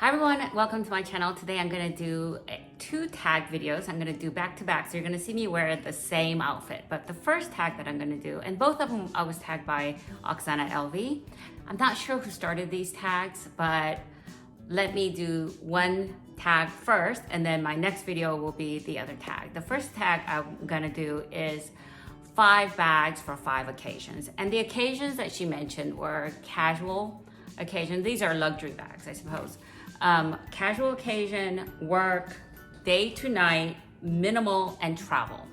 Hi everyone, welcome to my channel. Today I'm gonna do two tag videos. I'm gonna do back to back, so you're gonna see me wear the same outfit. But the first tag that I'm gonna do, and both of them I was tagged by Oksana LV. I'm not sure who started these tags, but let me do one tag first, and then my next video will be the other tag. The first tag I'm gonna do is 5 bags for 5 occasions. And the occasions that she mentioned were casual occasions. These are luxury bags, I suppose. Casual occasion, work, day to night, minimal, and travel.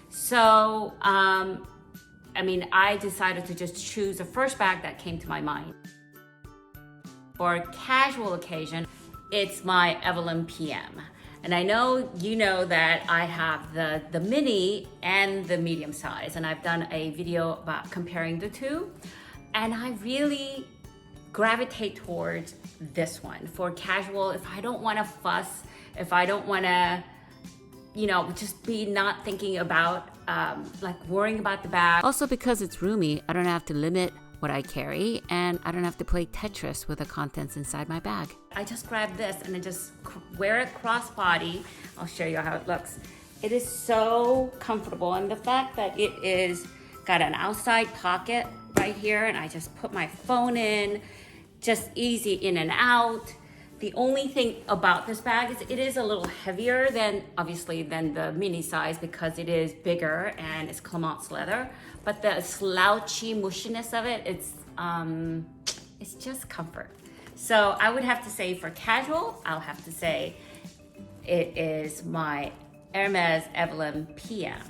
So, I decided to just choose the first bag that came to my mind. For a casual occasion, it's my Evelyn PM. And I know you know that I have the mini and the medium size, and I've done a video about comparing the two. And I really gravitate towards this one for casual. If I don't want to fuss, if I don't want to, just be not thinking about worrying about the bag. Also, because it's roomy, I don't have to limit what I carry, and I don't have to play Tetris with the contents inside my bag. I just grab this and I just wear it crossbody. I'll show you how it looks. It is so comfortable, and the fact that it is got an outside pocket right here, and I just put my phone in, just easy in and out. The only thing about this bag is it is a little heavier than the mini size, because it is bigger and it's Clemence leather, but the slouchy mushiness of it, it's just comfort. So I would have to say for casual, I'll have to say it is my Hermes Evelyn PM.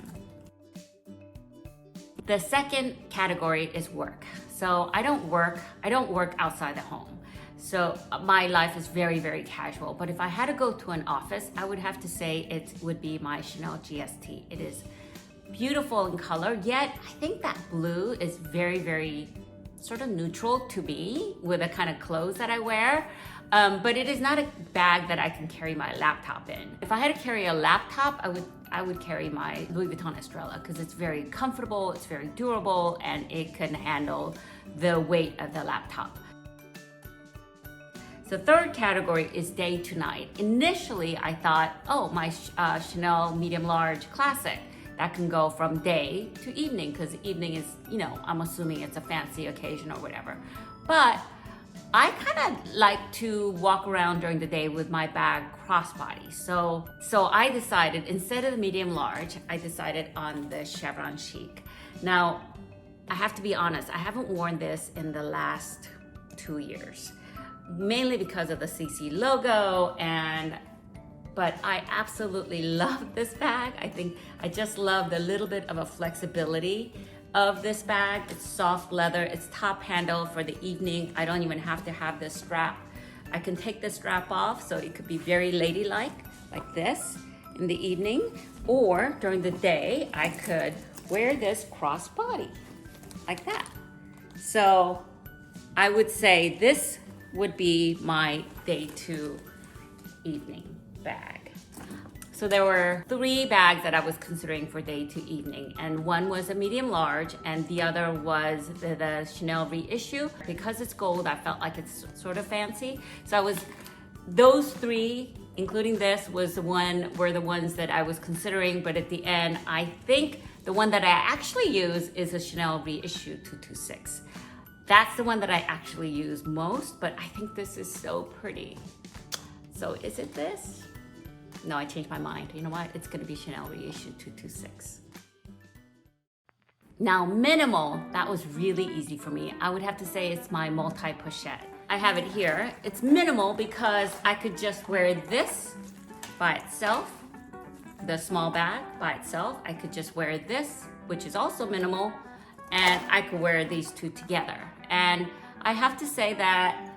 The second category is work. So I don't work outside the home. So my life is very, very casual. But if I had to go to an office, I would have to say it would be my Chanel GST. It is beautiful in color, yet I think that blue is very, very sort of neutral to me with the kind of clothes that I wear. But it is not a bag that I can carry my laptop in. If I had to carry a laptop, I would carry my Louis Vuitton Estrella, because it's very comfortable, it's very durable, and it can handle the weight of the laptop. The third category is day to night. Initially, I thought, my Chanel medium large classic, that can go from day to evening, because evening is, I'm assuming it's a fancy occasion or whatever. But I kind of like to walk around during the day with my bag crossbody. So I decided, instead of the medium large, I decided on the Chevron Chic. Now, I have to be honest, I haven't worn this in the last 2 years, mainly because of the CC logo, but I absolutely love this bag. I just love the little bit of a flexibility of this bag. It's soft leather, it's top handle for the evening. I don't even have to have this strap. I can take the strap off, so it could be very ladylike, like this in the evening, or during the day, I could wear this crossbody, like that. So I would say this would be my day to evening bag. So there were 3 bags that I was considering for day to evening, and one was a medium large, and the other was the Chanel reissue. Because it's gold, I felt like it's sort of fancy. So those 3, including this, were the ones that I was considering, but at the end, I think the one that I actually use is a Chanel reissue 226. That's the one that I actually use most, but I think this is so pretty. So is it this? No, I changed my mind. You know what? It's gonna be Chanel reissue 226. Now, minimal, that was really easy for me. I would have to say it's my multi-pochette. I have it here. It's minimal because I could just wear this by itself, the small bag by itself. I could just wear this, which is also minimal, and I could wear these two together. And I have to say that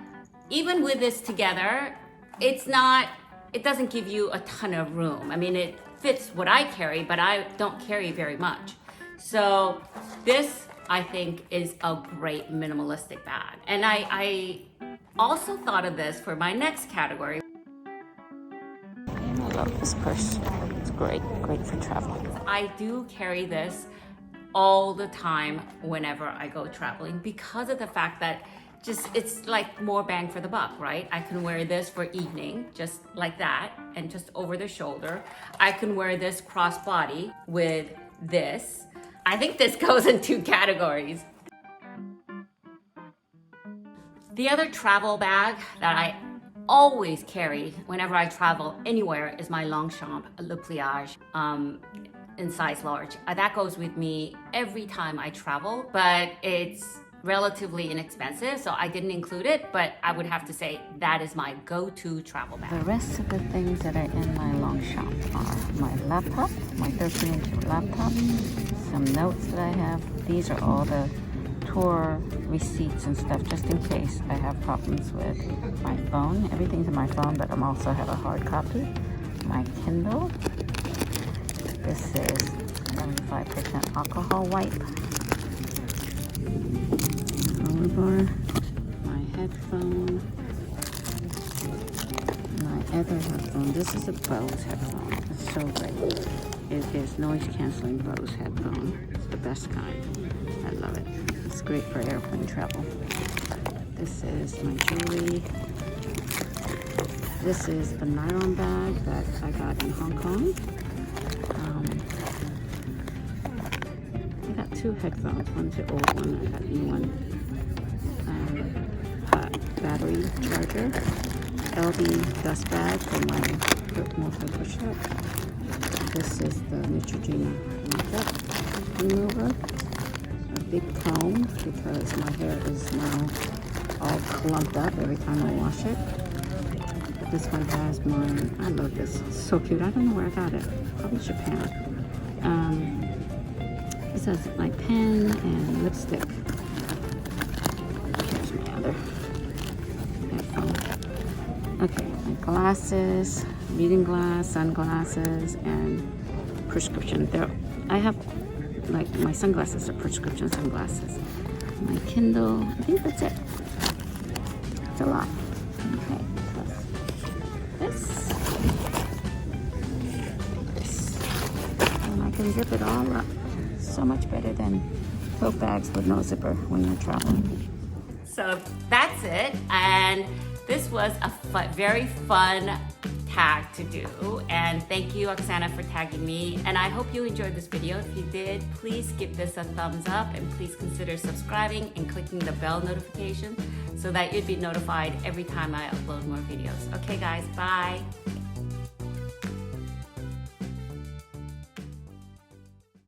even with this together, it doesn't give you a ton of room. I mean, it fits what I carry, but I don't carry very much. So this, I think, is a great minimalistic bag. And I also thought of this for my next category. And I love this purse. It's great for travel. I do carry this all the time whenever I go traveling, because of the fact that it's like more bang for the buck, right? I can wear this for evening, just like that, and just over the shoulder. I can wear this crossbody with this. I think this goes in 2 categories. The other travel bag that I always carry whenever I travel anywhere is my Longchamp Le Pliage in size large. That goes with me every time I travel, but it's relatively inexpensive, so I didn't include it, but I would have to say that is my go-to travel bag. The rest of the things that are in my Longchamp are my laptop, my 13-inch laptop, some notes that I have. These are all the tour receipts and stuff, just in case I have problems with my phone. Everything's in my phone, but I also have a hard copy. My Kindle. This is 75% alcohol wipe. Bar, my headphone, my other headphone. This is a Bose headphone. It's so great. It is noise canceling Bose headphone. It's the best kind. I love it. It's great for airplane travel. This is my jewelry. This is a nylon bag that I got in Hong Kong. I got 2 headphones. One's the old one. I got a new one. Battery charger, LV dust bag for my multiple push-up. This is the Neutrogena makeup remover. A big comb because my hair is now all clumped up every time I wash it. This one has my, I love this, it's so cute. I don't know where I got it, probably Japan. This has my pen and lipstick. Here's my other. Okay, my glasses, reading glass, sunglasses, and prescription. I have, like, my sunglasses are prescription sunglasses. My Kindle, I think that's it. It's a lot. Okay, this. And I can zip it all up. So much better than tote bags with no zipper when you're traveling. So that's it, and this was a very fun tag to do, and thank you, Oksana, for tagging me, and I hope you enjoyed this video. If you did, please give this a thumbs up, and please consider subscribing and clicking the bell notification so that you'd be notified every time I upload more videos. Okay guys, bye!